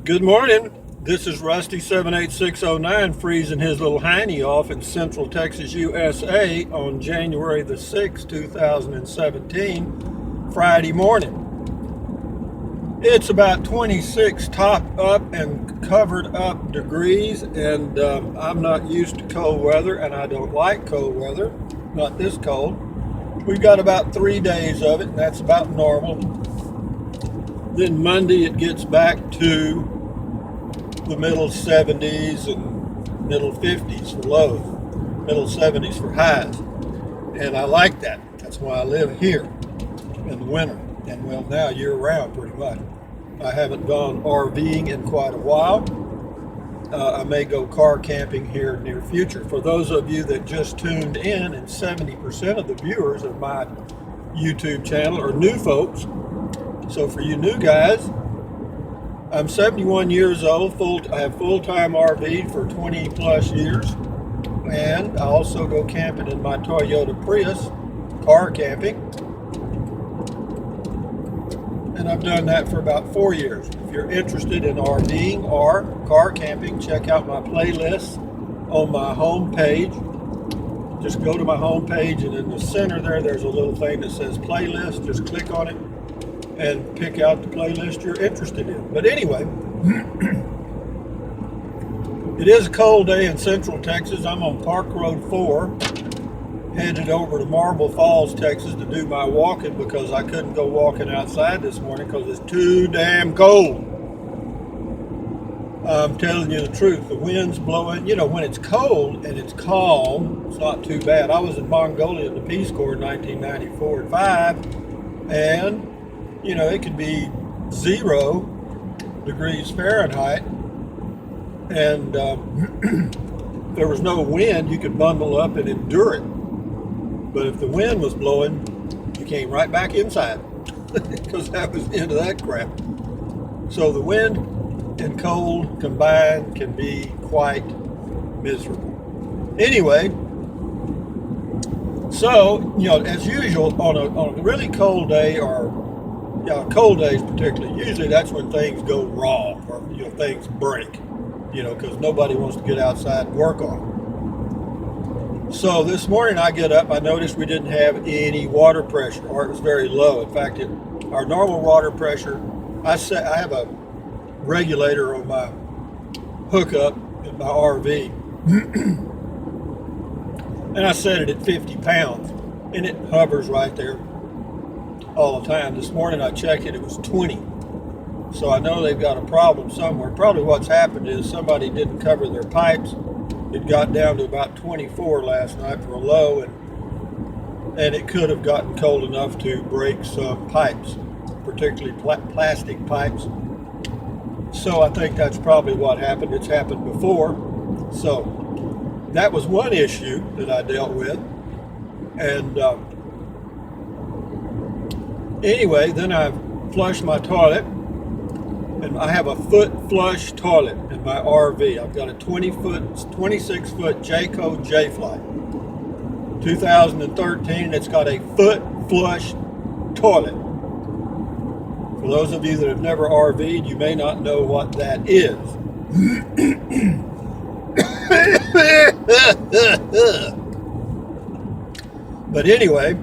Good morning. This is Rusty 78609 freezing his little hiney off in Central Texas, USA on January the 6th, 2017, Friday morning. It's about 26 top up and covered up degrees, and I'm not used to cold weather, and I don't like cold weather, not this cold. We've got about 3 days of it, and that's about normal. Then Monday it gets back to the middle 70s and middle 50s for lows, middle 70s for highs. And I like that. That's why I live here in the winter. And well, now year round pretty much. I haven't gone RVing in quite a while. I may go car camping here in the near future. For those of you that just tuned in, and 70% of the viewers of my YouTube channel are new folks. So for you new guys, I'm 71 years old. I have full-time RV for 20 plus years. And I also go camping in my Toyota Prius, car camping. And I've done that for about 4 years. If you're interested in RVing or car camping, check out my playlists on my home page. Just go to my home page, and in the center there's a little thing that says playlist. Just click on it and pick out the playlist you're interested in. But anyway, it is a cold day in Central Texas. I'm on Park Road 4, headed over to Marble Falls, Texas to do my walking because I couldn't go walking outside this morning because it's too damn cold. I'm telling you the truth. The wind's blowing. You know, when it's cold and it's calm, it's not too bad. I was in Mongolia in the Peace Corps in 1994 and 5, and you know, it could be 0 degrees Fahrenheit, and if there was no wind, you could bundle up and endure it. But if the wind was blowing, you came right back inside because that was the end of that crap. So the wind and cold combined can be quite miserable. Anyway, so, you know, as usual, on a really cold day, or cold days particularly, usually that's when things go wrong, or you know, things break, you know, because nobody wants to get outside and work on them. So this morning I get up, I noticed we didn't have any water pressure, or it was very low. In fact, our normal water pressure, I have a regulator on my hookup in my RV, and I set it at 50 pounds, and it hovers right there all the time. This morning I checked it, it was 20. So I know they've got a problem somewhere. Probably what's happened is somebody didn't cover their pipes. It got down to about 24 last night for a low, and it could have gotten cold enough to break some pipes, particularly plastic pipes. So I think that's probably what happened. It's happened before. So that was one issue that I dealt with. And anyway, then I flushed my toilet, and I have a foot flush toilet in my RV. I've got a 26 foot Jayco J-Fly, 2013, and it's got a foot flush toilet. For those of you that have never RV'd, you may not know what that is. But anyway,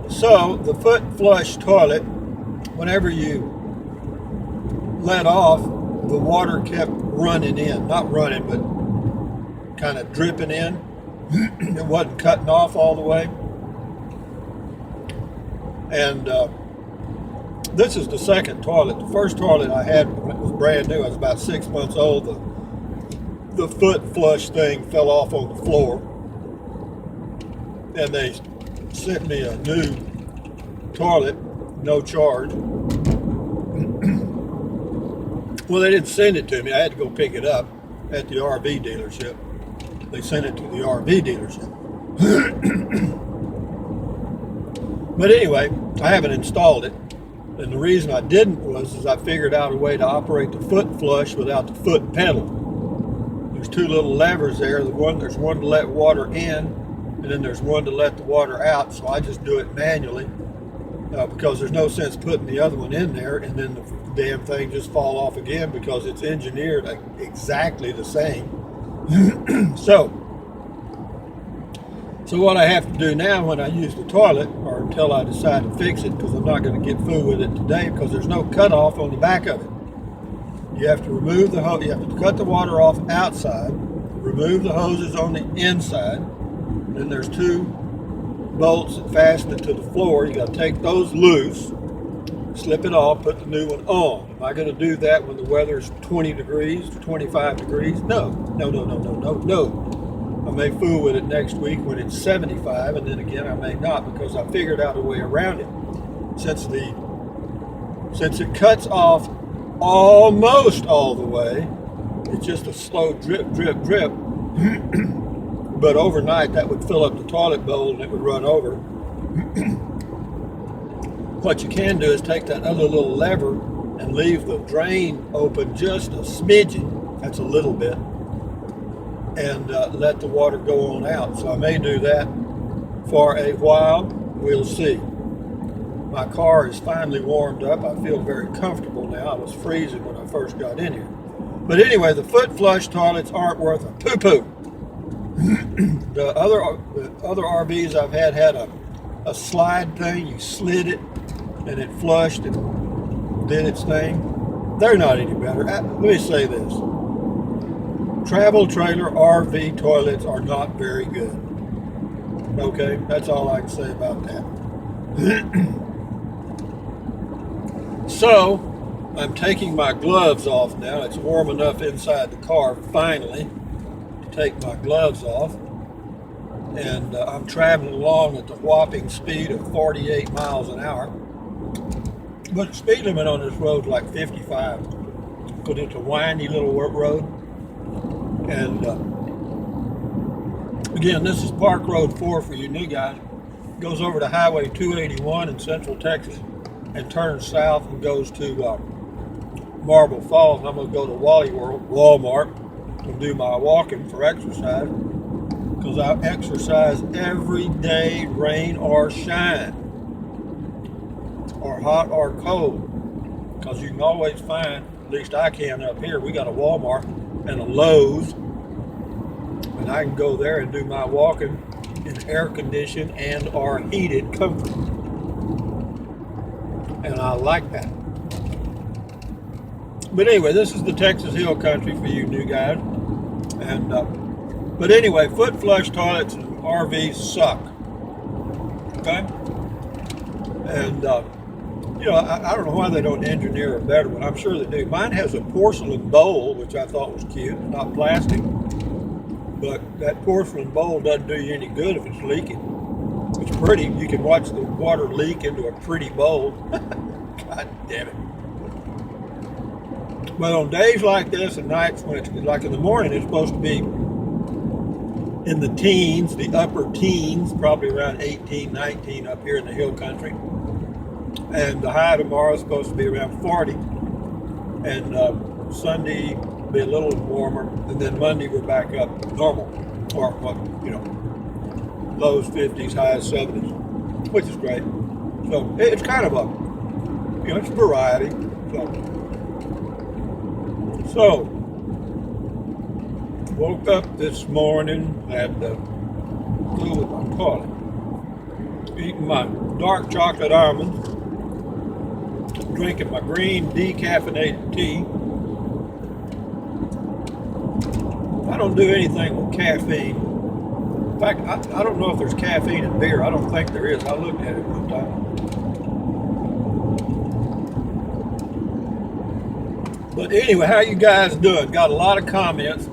so the foot flush toilet, whenever you let off, the water kept running in. Not running, but kind of dripping in. It wasn't cutting off all the way. And this is the second toilet. The first toilet I had was brand new. I was about 6 months old. The foot flush thing fell off on the floor, and they sent me a new toilet, no charge. Well, they didn't send it to me. I had to go pick it up at the RV dealership. They sent it to the RV dealership. But anyway, I haven't installed it. And the reason I didn't was I figured out a way to operate the foot flush without the foot pedal. There's 2 little levers there. There's one to let water in, and then there's one to let the water out. So I just do it manually. because there's no sense putting the other one in there and then the damn thing just fall off again because it's engineered exactly the same. So what I have to do now when I use the toilet, or until I decide to fix it, because I'm not going to get food with it today because there's no cutoff on the back of it. You have to remove the hose. You have to cut the water off outside, remove the hoses on the inside. Then there's two bolts that fasten it to the floor. You got to take those loose, slip it off, put the new one on. Am I going to do that when the weather is 20 degrees, 25 degrees? No. I may fool with it next week when it's 75, and then again I may not, because I figured out a way around it. Since it cuts off almost all the way, it's just a slow drip. But overnight that would fill up the toilet bowl and it would run over. What you can do is take that other little lever and leave the drain open just a smidgen, that's a little bit, and let the water go on out. So I may do that for a while. We'll see. My car is finally warmed up. I feel very comfortable now. I was freezing when I first got in here. But anyway, the foot flush toilets aren't worth a poo-poo. The other RVs I've had a slide thing. You slid it and it flushed and did its thing. They're not any better. Let me say this. Travel trailer RV toilets are not very good. Okay, that's all I can say about that. So, I'm taking my gloves off now. It's warm enough inside the car, finally, to take my gloves off. And I'm traveling along at the whopping speed of 48 miles an hour. But the speed limit on this road is like 55. Because it's a windy little road. And again, this is Park Road 4 for you new guys. It goes over to Highway 281 in Central Texas and turns south and goes to Marble Falls. And I'm going to go to Walmart and do my walking for exercise, because I exercise every day, rain or shine, or hot or cold, because you can always find, at least I can up here, we got a Walmart and a Lowe's, and I can go there and do my walking in air conditioned and or heated comfort, and I like that. But anyway, this is the Texas Hill Country for you new guys, and but anyway, foot flush toilets and RVs suck. Okay, and you know, I don't know why they don't engineer a better one. I'm sure they do. Mine has a porcelain bowl, which I thought was cute, not plastic. But that porcelain bowl doesn't do you any good if it's leaking. It's pretty. You can watch the water leak into a pretty bowl. God damn it. But on days like this and nights when it's like in the morning, it's supposed to be in the teens, the upper teens, probably around 18, 19 up here in the hill country. And the high tomorrow is supposed to be around 40. And Sunday be a little warmer, and then Monday we're back up normal, or what, you know, lows 50s, highs 70s, which is great. So it's kind of a, you know, it's a variety. So woke up this morning, had to deal with my toilet, eating my dark chocolate almonds, drinking my green decaffeinated tea. I don't do anything with caffeine. In fact, I don't know if there's caffeine in beer. I don't think there is. I looked at it one time. But anyway, how you guys doing? Got a lot of comments.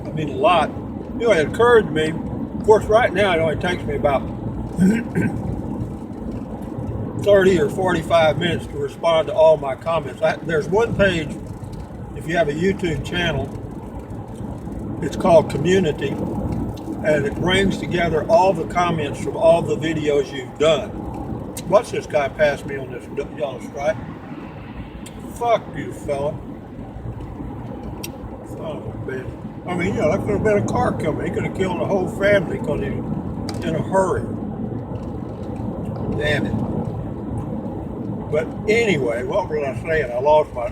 I mean, a lot. You know, it occurred to me, of course, right now it only takes me about 30 or 45 minutes to respond to all my comments. There's one page, if you have a YouTube channel, it's called Community, and it brings together all the comments from all the videos you've done. Watch this guy pass me on this yellow stripe. Fuck you, fella. Son of a bitch. I mean, you know, that could have been a car coming. He could have killed the whole family because he was in a hurry. Damn it. But anyway, what was I saying? I lost my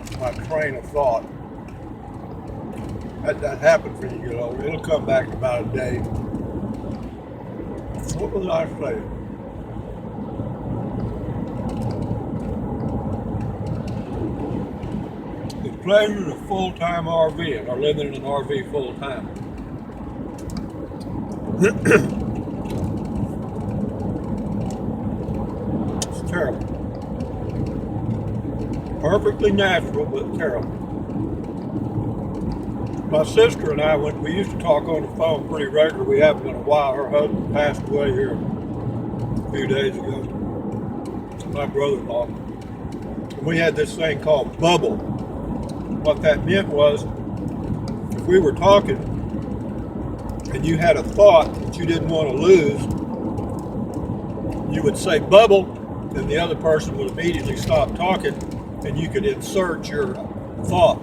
train of thought. That happens when you get older. It'll come back in about a day. What was I saying? The pleasures of full-time RVing, or living in an RV full-time. It's terrible. Perfectly natural, but terrible. My sister and I, we used to talk on the phone pretty regularly. We haven't in a while. Her husband passed away here a few days ago. My brother-in-law. And we had this thing called bubble. What that meant was, if we were talking and you had a thought that you didn't want to lose, you would say bubble, and the other person would immediately stop talking, and you could insert your thought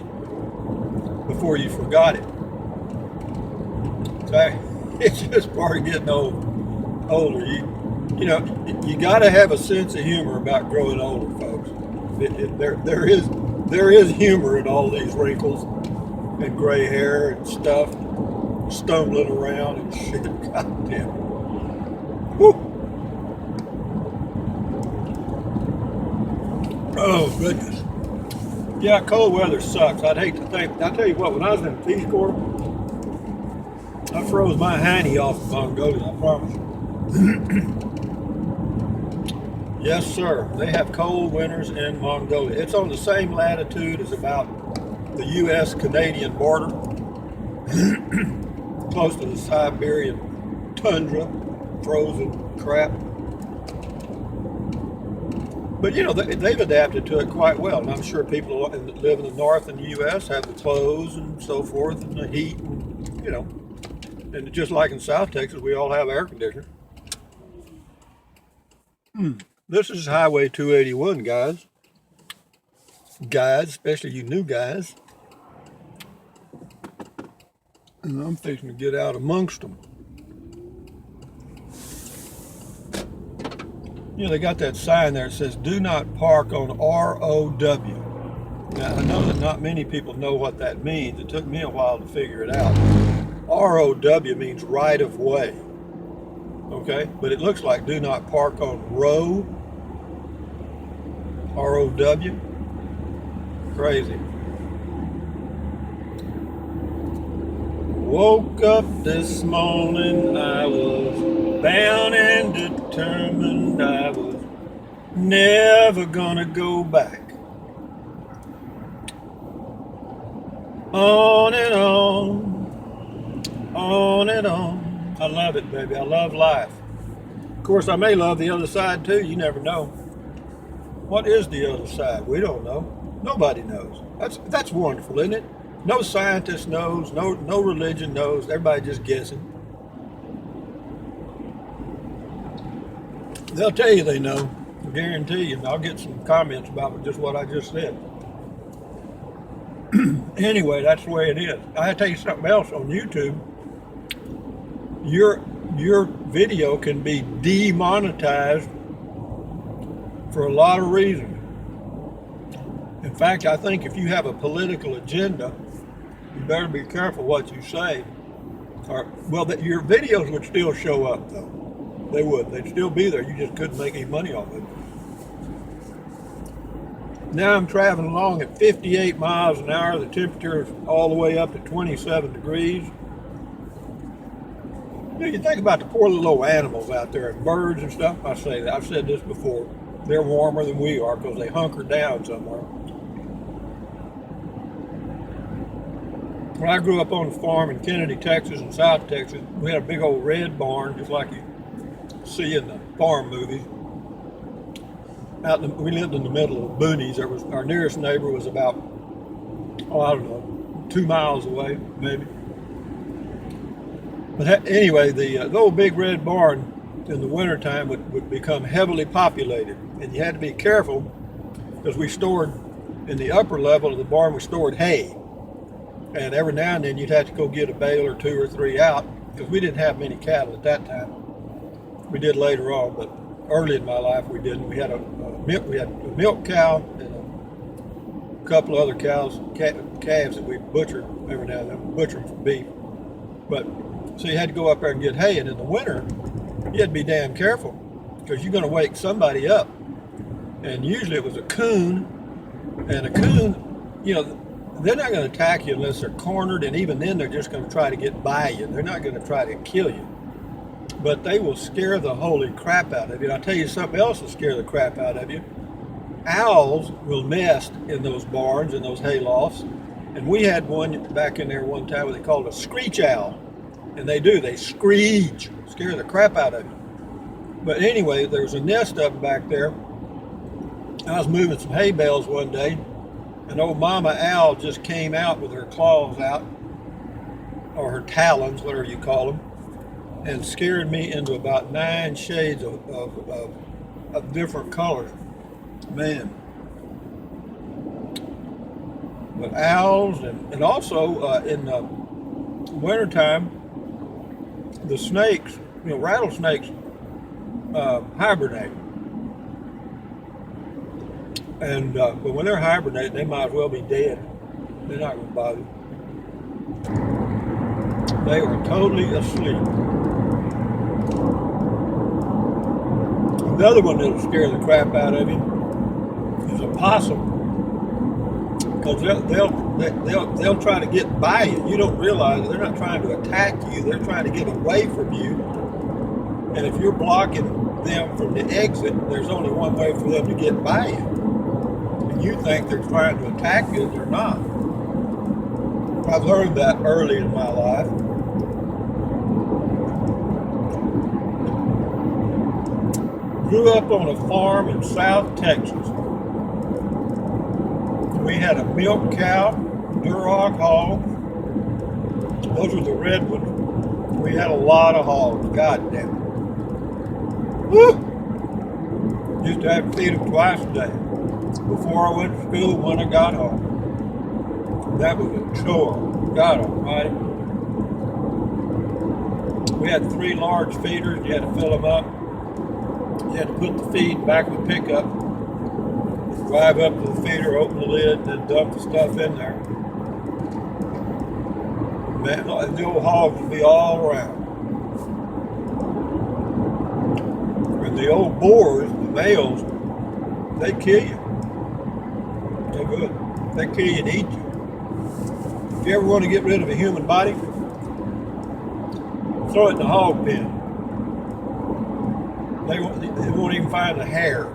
before you forgot it. So it's just part of getting older. You know, you got to have a sense of humor about growing older, folks. There is humor in all these wrinkles and gray hair and stuff, stumbling around and shit. God damn it. Whew. Oh goodness. Yeah, cold weather sucks. I'd hate to think. I'll tell you what, when I was in the Peace Corps, I froze my hiney off in Mongolia, I promise you. Yes, sir. They have cold winters in Mongolia. It's on the same latitude as about the U.S.-Canadian border, close to the Siberian tundra, frozen crap. But you know, they've adapted to it quite well, and I'm sure people that live in the north in the U.S. have the clothes and so forth, and the heat, and you know, and just like in South Texas, we all have air conditioning. This is Highway 281, guys. Guys, especially you new guys. And I'm fixing to get out amongst them. You know, they got that sign there that says, do not park on ROW. Now, I know that not many people know what that means. It took me a while to figure it out. ROW means right of way. Okay? But it looks like do not park on row. ROW. Crazy. Woke up this morning, I was bound and determined I was never gonna go back. On and on, on and on. I love it, baby. I love life. Of course, I may love the other side too. You never know. What is the other side? We don't know. Nobody knows. That's wonderful, isn't it? No scientist knows. No religion knows. Everybody just guessing. They'll tell you they know. I guarantee you. I'll get some comments about just what I just said. Anyway, that's the way it is. I tell you something else on YouTube. Your video can be demonetized for a lot of reasons. In fact, I think if you have a political agenda, you better be careful what you say. Your videos would still show up, though. They would. They'd still be there. You just couldn't make any money off of it. Now I'm traveling along at 58 miles an hour. The temperature is all the way up to 27 degrees. You know, you think about the poor little animals out there and birds and stuff. I say that. I've said this before. They're warmer than we are because they hunker down somewhere. When I grew up on a farm in Kennedy, Texas, and South Texas, we had a big old red barn, just like you see in the farm movies. We lived in the middle of the boonies. Our nearest neighbor was about, I don't know, 2 miles away, maybe. But anyway, the old big red barn in the wintertime would become heavily populated. And you had to be careful because we stored, in the upper level of the barn, we stored hay. And every now and then you'd have to go get a bale or 2 or 3 out because we didn't have many cattle at that time. We did later on, but early in my life we didn't. We had a We had a milk cow and a couple of other cows, calves that we butchered every now and then, butcher them for beef. But so you had to go up there and get hay, and in the winter, you had to be damn careful because you're going to wake somebody up. And usually it was a coon, and a coon, they're not going to attack you unless they're cornered, and even then they're just going to try to get by you. They're not going to try to kill you. But they will scare the holy crap out of you. And I'll tell you something else will scare the crap out of you. Owls will nest in those barns, in those hay lofts. And we had one back in there one time where they called a screech owl. And they screech, scare the crap out of you. But anyway, there was a nest up back there. I was moving some hay bales one day, and old Mama Owl just came out with her claws out, or her talons, whatever you call them, and scared me into about 9 shades of different colors. Man. But owls, and also in the wintertime, the snakes, rattlesnakes hibernate. And but when they're hibernating, they might as well be dead. They're not going to bother you. They were totally asleep. Another one that'll scare the crap out of you is a possum, because they'll try to get by you. You don't realize they're not trying to attack you; they're trying to get away from you. And if you're blocking them from the exit, there's only one way for them to get by you. And you think they're trying to attack you, they're not. I've learned that early in my life. Grew up on a farm in South Texas. We had a milk cow, Duroc hog. Those were the red ones. We had a lot of hogs. God damn it. Woo! Used to have to feed them twice a day. Before I went to school, when I got home. That was a chore. God almighty. We had 3 large feeders. You had to fill them up. You had to put the feed back in the pickup, drive up to the feeder, open the lid, and then dump the stuff in there. Man, the old hogs would be all around. And the old boars, the males, they kill you. They're good. They kill you and eat you. If you ever want to get rid of a human body, throw it in the hog pen. They won't even find a hair.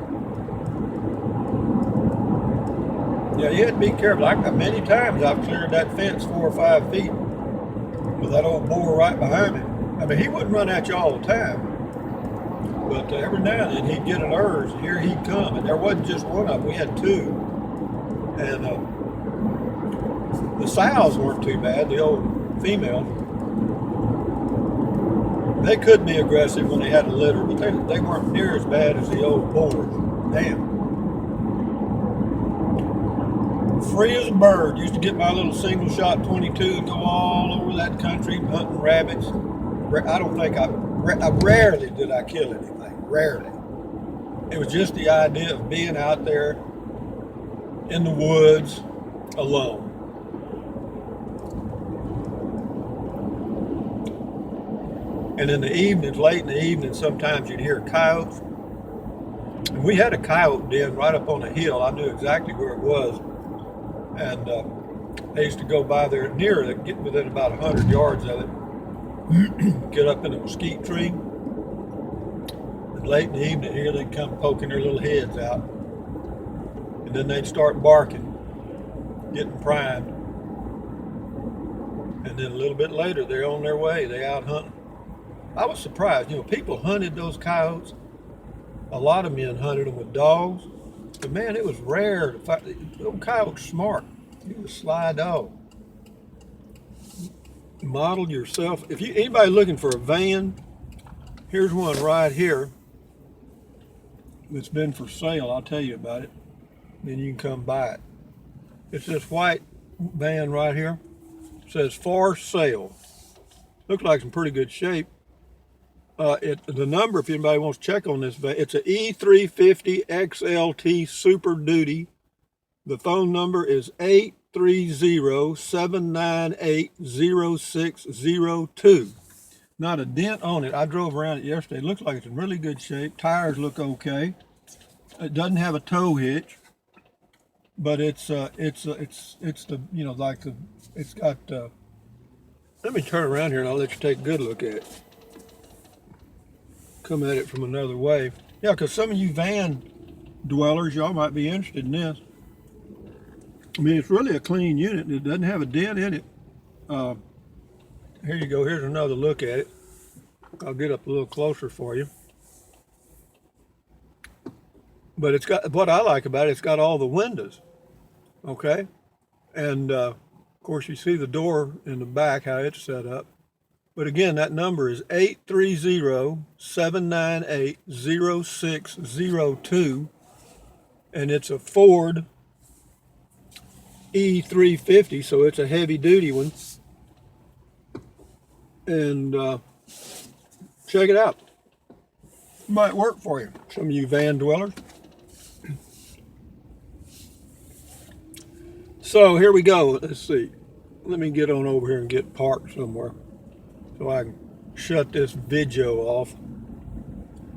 Yeah, you have to be careful. Many times I've cleared that fence 4 or 5 feet with that old boar right behind me. I mean, he wouldn't run at you all the time, but every now and then he'd get an urge, and here he'd come. And there wasn't just one of them, we had 2. And the sows weren't too bad, the old females. They could be aggressive when they had a litter, but they weren't near as bad as the old boars. Damn. Free as a bird. Used to get my little single shot 22 and go all over that country hunting rabbits. I rarely did I kill anything. Rarely. It was just the idea of being out there in the woods alone. And in the evenings, late in the evening, sometimes you'd hear coyotes. And we had a coyote den right up on a hill. I knew exactly where it was. And I used to go by there near it, get within about 100 yards of it, get up in a mesquite tree. And late in the evening, here they'd come poking their little heads out. And then they'd start barking, getting primed. And then a little bit later, they're on their way. They out hunting. I was surprised. People hunted those coyotes. A lot of men hunted them with dogs. But man, it was rare to find. The old coyote's smart. He was a sly dog. Model yourself. If anybody looking for a van, here's one right here that's been for sale. I'll tell you about it. Then you can come buy it. It's this white van right here. It says for sale. Looks like it's in pretty good shape. The number, if anybody wants to check on this, it's a E350 XLT Super Duty. The phone number is 830-798-0602. Not a dent on it. I drove around it yesterday. It looks like it's in really good shape. Tires look okay. It doesn't have a tow hitch, but it's the, you know, like the, it's got, let me turn around here and I'll let you take a good look at it. Come at it from another way. Yeah, because some of you van dwellers, y'all might be interested in this. I mean, it's really a clean unit. It doesn't have a dent in it. Here you go. Here's another look at it. I'll get up a little closer for you. But it's got, what I like about it, it's got all the windows. Okay? And of course, you see the door in the back, how it's set up. But again, that number is 830-798-0602. And it's a Ford E350, so it's a heavy duty one. And check it out. Might work for you, some of you van dwellers. So here we go. Let's see. Let me get on over here and get parked somewhere so I can shut this video off.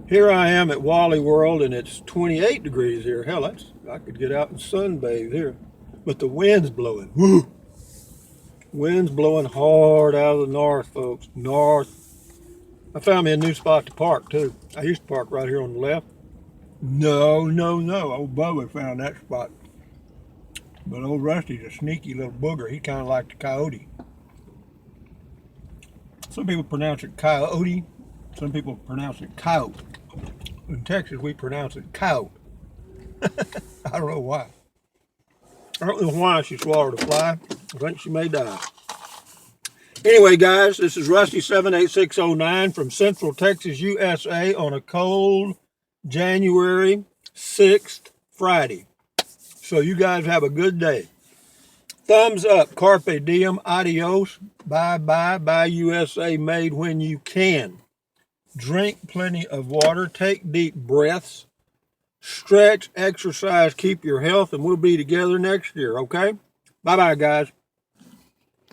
Here I am at Wally World, and it's 28 degrees here. Hell, I could get out and sunbathe here. But the wind's blowing. Woo! Wind's blowing hard out of the north, folks. North. I found me a new spot to park, too. I used to park right here on the left. No. Old Bubba found that spot. But old Rusty's a sneaky little booger. He kind of like the coyote. Some people pronounce it coyote. Some people pronounce it coyote. In Texas, we pronounce it coyote. I don't know why. I don't know why she swallowed a fly. I think she may die. Anyway, guys, this is Rusty 78609 from Central Texas, USA on a cold January 6th, Friday. So you guys have a good day. Thumbs up, carpe diem, adios, bye-bye, bye USA, made when you can. Drink plenty of water, take deep breaths, stretch, exercise, keep your health, and we'll be together next year, okay? Bye-bye, guys.